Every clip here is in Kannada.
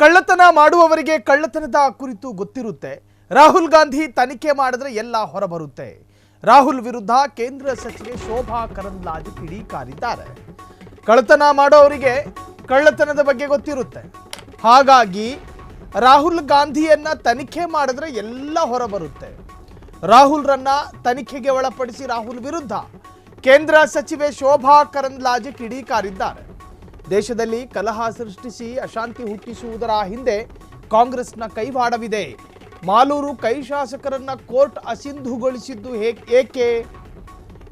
ಕಳ್ಳತನ ಮಾಡುವವರಿಗೆ ಕಳ್ಳತನದ ಕುರಿತು ಗೊತ್ತಿರುತ್ತೆ. ರಾಹುಲ್ ಗಾಂಧಿ ತನಿಖೆ ಮಾಡಿದ್ರೆ ಎಲ್ಲ ಹೊರಬರುತ್ತೆ. ರಾಹುಲ್ ವಿರುದ್ಧ ಕೇಂದ್ರ ಸಚಿವೆ ಶೋಭಾ ಕರಂದ್ಲಾಜೆ ಕಿಡಿಕಾರಿದ್ದಾರೆ. ಕಳ್ಳತನ ಮಾಡೋವರಿಗೆ ಕಳ್ಳತನದ ಬಗ್ಗೆ ಗೊತ್ತಿರುತ್ತೆ. ಹಾಗಾಗಿ ರಾಹುಲ್ ಗಾಂಧಿಯನ್ನ ತನಿಖೆ ಮಾಡಿದ್ರೆ ಎಲ್ಲ ಹೊರಬರುತ್ತೆ. ರಾಹುಲ್ರನ್ನ ತನಿಖೆಗೆ ಒಳಪಡಿಸಿ ರಾಹುಲ್ ವಿರುದ್ಧ ಕೇಂದ್ರ ಸಚಿವೆ ಶೋಭಾ ಕರಂದ್ಲಾಜೆ ಕಿಡಿಕಾರಿದ್ದಾರೆ. ದೇಶದಲ್ಲಿ ಕಲಹ ಸೃಷ್ಟಿಸಿ ಅಶಾಂತಿ ಹುಟ್ಟಿಸುವುದರ ಹಿಂದೆ ಕಾಂಗ್ರೆಸ್ನ ಕೈವಾಡವಿದೆ. ಮಾಲೂರು ಕೈ ಶಾಸಕರನ್ನ ಕೋರ್ಟ್ ಅಸಿಂಧುಗೊಳಿಸಿದ್ದು ಏಕೆ?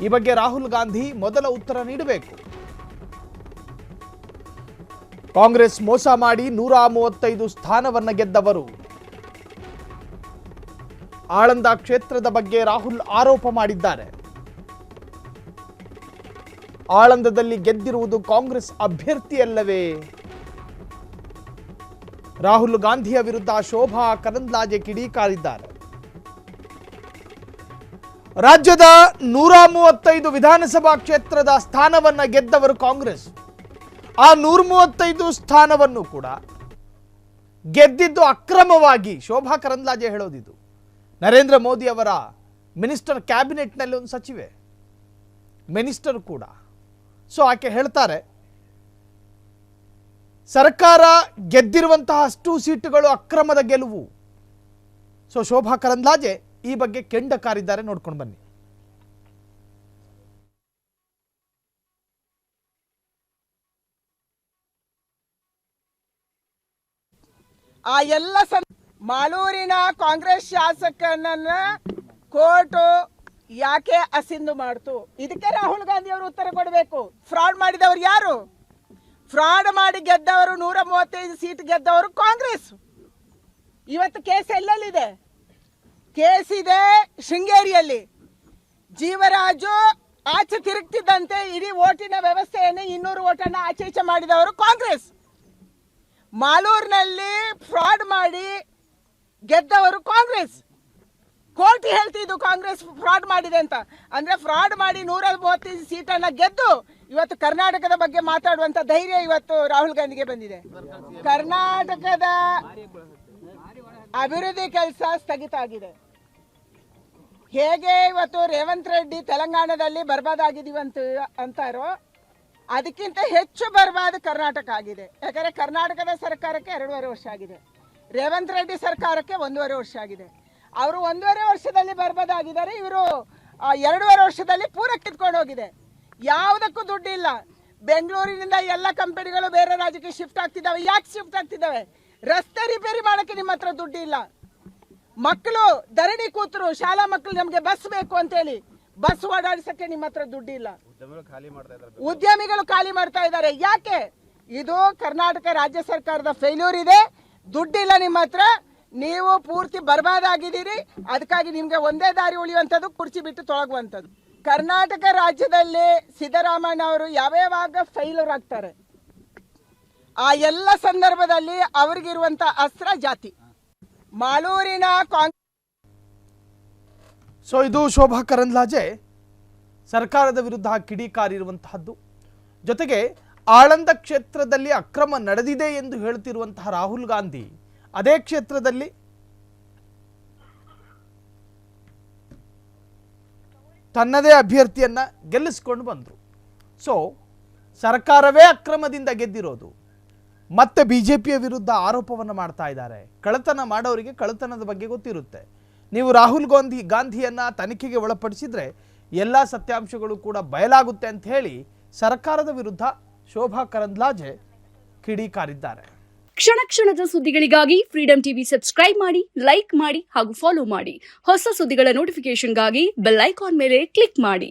ಈ ಬಗ್ಗೆ ರಾಹುಲ್ ಗಾಂಧಿ ಮೊದಲ ಉತ್ತರ ನೀಡಬೇಕು. ಕಾಂಗ್ರೆಸ್ ಮೋಸ ಮಾಡಿ 135 ಸ್ಥಾನವನ್ನ ಗೆದ್ದವರು. ಆಳಂದ ಕ್ಷೇತ್ರದ ಬಗ್ಗೆ ರಾಹುಲ್ ಆರೋಪ ಮಾಡಿದ್ದಾರೆ. ಆಳಂದದಲ್ಲಿ ಗೆದ್ದಿರುವುದು ಕಾಂಗ್ರೆಸ್ ಅಭ್ಯರ್ಥಿಯಲ್ಲವೇ? ರಾಹುಲ್ ಗಾಂಧಿಯ ವಿರುದ್ಧ ಶೋಭಾ ಕರಂದ್ಲಾಜೆ ಕಿಡಿಕಾರಿದ್ದಾರೆ. ರಾಜ್ಯದ 135 ವಿಧಾನಸಭಾ ಕ್ಷೇತ್ರದ ಸ್ಥಾನವನ್ನ ಗೆದ್ದವರು ಕಾಂಗ್ರೆಸ್. ಆ 135 ಸ್ಥಾನವನ್ನು ಕೂಡ ಗೆದ್ದಿದ್ದು ಅಕ್ರಮವಾಗಿ. ಶೋಭಾ ಕರಂದ್ಲಾಜೆ ಹೇಳೋದಿದು. ನರೇಂದ್ರ ಮೋದಿ ಅವರ ಮಿನಿಸ್ಟರ್ ಕ್ಯಾಬಿನೆಟ್ನಲ್ಲಿ ಒಂದು ಸಚಿವೆ, ಮಿನಿಸ್ಟರ್ ಕೂಡ. ಸೊ ಆಕೆ ಹೇಳ್ತಾರೆ, ಸರ್ಕಾರ ಗೆದ್ದಿರುವಂತಹ ಅಷ್ಟು ಸೀಟುಗಳು ಅಕ್ರಮದ ಗೆಲುವು. ಸೊ ಶೋಭಾ ಕರಂದ್ಲಾಜೆ ಈ ಬಗ್ಗೆ ಕೆಂಡ ಕಾರಿದ್ದಾರೆ. ನೋಡ್ಕೊಂಡು ಬನ್ನಿ. ಆ ಎಲ್ಲ ಮಾಲೂರಿನ ಕಾಂಗ್ರೆಸ್ ಶಾಸಕನನ್ನ ಕೋರ್ಟ್ ಯಾಕೆ ಅಸಿಂಧು ಮಾಡ್ತು? ಇದಕ್ಕೆ ರಾಹುಲ್ ಗಾಂಧಿ ಅವರು ಉತ್ತರ ಕೊಡಬೇಕು. ಫ್ರಾಡ್ ಮಾಡಿದವರು ಯಾರು? ಫ್ರಾಡ್ ಮಾಡಿ ಗೆದ್ದವರು 135 ಸೀಟ್ ಗೆದ್ದವರು ಕಾಂಗ್ರೆಸ್. ಇವತ್ತು ಕೇಸ್ ಎಲ್ಲೆಲ್ಲಿದೆ? ಕೇಸ್ ಇದೆ ಶೃಂಗೇರಿಯಲ್ಲಿ. ಜೀವರಾಜು ಆಚೆ ತಿರುಗ್ತಿದ್ದಂತೆ ಇಡೀ ಓಟಿನ ವ್ಯವಸ್ಥೆಯನ್ನು 200 ಓಟನ್ನು ಆಚೆ ಈಚೆ ಮಾಡಿದವರು ಕಾಂಗ್ರೆಸ್. ಮಾಲೂರಿನಲ್ಲಿ ಫ್ರಾಡ್ ಮಾಡಿ ಗೆದ್ದವರು ಕಾಂಗ್ರೆಸ್. ಕೋರ್ಟ್ ಹೇಳ್ತಿದ್ದು ಕಾಂಗ್ರೆಸ್ ಫ್ರಾಡ್ ಮಾಡಿದೆ ಅಂತ. ಅಂದ್ರೆ ಫ್ರಾಡ್ ಮಾಡಿ 135 ಸೀಟನ್ನ ಗೆದ್ದು ಇವತ್ತು ಕರ್ನಾಟಕದ ಬಗ್ಗೆ ಮಾತಾಡುವಂತ ಧೈರ್ಯ ಇವತ್ತು ರಾಹುಲ್ ಗಾಂಧಿಗೆ ಬಂದಿದೆ. ಕರ್ನಾಟಕದ ಅಭಿವೃದ್ಧಿ ಕೆಲಸ ಸ್ಥಗಿತ ಆಗಿದೆ. ಹೇಗೆ ಇವತ್ತು ರೇವಂತ್ ರೆಡ್ಡಿ ತೆಲಂಗಾಣದಲ್ಲಿ ಬರ್ಬಾದ್ ಆಗಿದೀವಂತ ಅಂತಾರೋ, ಅದಕ್ಕಿಂತ ಹೆಚ್ಚು ಬರ್ಬಾದ್ ಕರ್ನಾಟಕ ಆಗಿದೆ. ಯಾಕಂದ್ರೆ ಕರ್ನಾಟಕದ ಸರ್ಕಾರಕ್ಕೆ 2.5 ವರ್ಷ ಆಗಿದೆ, ರೇವಂತ್ ರೆಡ್ಡಿ ಸರ್ಕಾರಕ್ಕೆ 1.5 ವರ್ಷ ಆಗಿದೆ. ಅವರು 1.5 ವರ್ಷದಲ್ಲಿ ಬರ್ಬಾದಾಗಿದ್ದಾರೆ, ಇವರು 2.5 ವರ್ಷದಲ್ಲಿ ಪೂರ ಕಿತ್ಕೊಂಡು ಹೋಗಿದೆ. ಯಾವುದಕ್ಕೂ ದುಡ್ಡಿಲ್ಲ. ಬೆಂಗಳೂರಿನಿಂದ ಎಲ್ಲ ಕಂಪನಿಗಳು ಬೇರೆ ರಾಜ್ಯಕ್ಕೆ ಶಿಫ್ಟ್ ಆಗ್ತಿದ್ದಾವೆ. ಯಾಕೆ ಶಿಫ್ಟ್ ಆಗ್ತಿದ್ದಾವೆ? ರಸ್ತೆ ರಿಪೇರಿ ಮಾಡೋಕ್ಕೆ ನಿಮ್ಮ ಹತ್ರ ದುಡ್ಡಿಲ್ಲ. ಮಕ್ಕಳು ಧರಣಿ ಕೂತರು, ಶಾಲಾ ಮಕ್ಕಳು ನಮಗೆ ಬಸ್ ಬೇಕು ಅಂತೇಳಿ ಬಸ್ ಓಡಾಡಿಸಕ್ಕೆ ನಿಮ್ಮ ಹತ್ರ ದುಡ್ಡಿಲ್ಲ. ಉದ್ಯಮಿಗಳು ಖಾಲಿ ಮಾಡ್ತಾ ಇದ್ದಾರೆ. ಯಾಕೆ? ಇದು ಕರ್ನಾಟಕ ರಾಜ್ಯ ಸರ್ಕಾರದ ಫೇಲ್ಯೂರ್ ಇದೆ. ದುಡ್ಡಿಲ್ಲ ನಿಮ್ಮ ಹತ್ರ, ನೀವು ಪೂರ್ತಿ ಬರ್ಬಾದಾಗಿದ್ದೀರಿ. ಅದಕ್ಕಾಗಿ ನಿಮ್ಗೆ ಒಂದೇ ದಾರಿ ಉಳಿಯುವಂಥದ್ದು ಕುರ್ಚಿ ಬಿಟ್ಟು ತೊಳಗುವಂಥದ್ದು. ಕರ್ನಾಟಕ ರಾಜ್ಯದಲ್ಲಿ ಸಿದ್ದರಾಮಯ್ಯ ಅವರು ಯಾವ್ಯಾವಾಗ ಫೇಲ್ಯೂರ್ ಆಗ್ತಾರೆ, ಆ ಎಲ್ಲ ಸಂದರ್ಭದಲ್ಲಿ ಅವ್ರಿಗಿರುವಂತ ಅಸ್ತ್ರ ಜಾತಿ. ಮಾಲೂರಿನ ಸೊ ಇದು ಶೋಭಾ ಕರಂದ್ಲಾಜೆ ಸರ್ಕಾರದ ವಿರುದ್ಧ ಕಿಡಿಕಾರಿರುವಂತಹದ್ದು. ಜೊತೆಗೆ ಆಳಂದ ಕ್ಷೇತ್ರದಲ್ಲಿ ಅಕ್ರಮ ನಡೆದಿದೆ ಎಂದು ಹೇಳುತ್ತಿರುವಂತಹ ರಾಹುಲ್ ಗಾಂಧಿ ಅದೇ ಕ್ಷೇತ್ರದಲ್ಲಿ ತನ್ನದೇ ಅಭ್ಯರ್ಥಿಯನ್ನ ಗೆಲ್ಲಿಸಿಕೊಂಡು ಬಂದರು. ಸೊ ಸರ್ಕಾರವೇ ಅಕ್ರಮದಿಂದ ಗೆದ್ದಿರೋದು. ಮತ್ತೆ ಬಿಜೆಪಿಯ ವಿರುದ್ಧ ಆರೋಪವನ್ನು ಮಾಡ್ತಾ ಇದ್ದಾರೆ. ಕಳ್ಳತನ ಮಾಡೋರಿಗೆ ಕಳ್ಳತನದ ಬಗ್ಗೆ ಗೊತ್ತಿರುತ್ತೆ. ನೀವು ರಾಹುಲ್ ಗಾಂಧಿಯನ್ನ ತನಿಖೆಗೆ ಒಳಪಡಿಸಿದ್ರೆ ಎಲ್ಲ ಸತ್ಯಾಂಶಗಳು ಕೂಡ ಬಯಲಾಗುತ್ತೆ ಅಂತ ಹೇಳಿ ಸರ್ಕಾರದ ವಿರುದ್ಧ ಶೋಭಾ ಕರಂದ್ಲಾಜೆ ಕಿಡಿಕಾರಿದ್ದಾರೆ. ಕ್ಷಣ ಕ್ಷಣದ ಸುದ್ದಿಗಳಿಗಾಗಿ ಫ್ರೀಡಂ ಟಿವಿ ಸಬ್ಸ್ಕ್ರೈಬ್ ಮಾಡಿ, ಲೈಕ್ ಮಾಡಿ ಹಾಗೂ ಫಾಲೋ ಮಾಡಿ. ಹೊಸ ಸುದ್ದಿಗಳ ನೋಟಿಫಿಕೇಶನ್ಗಾಗಿ ಬೆಲ್ ಐಕಾನ್ ಮೇಲೆ ಕ್ಲಿಕ್ ಮಾಡಿ.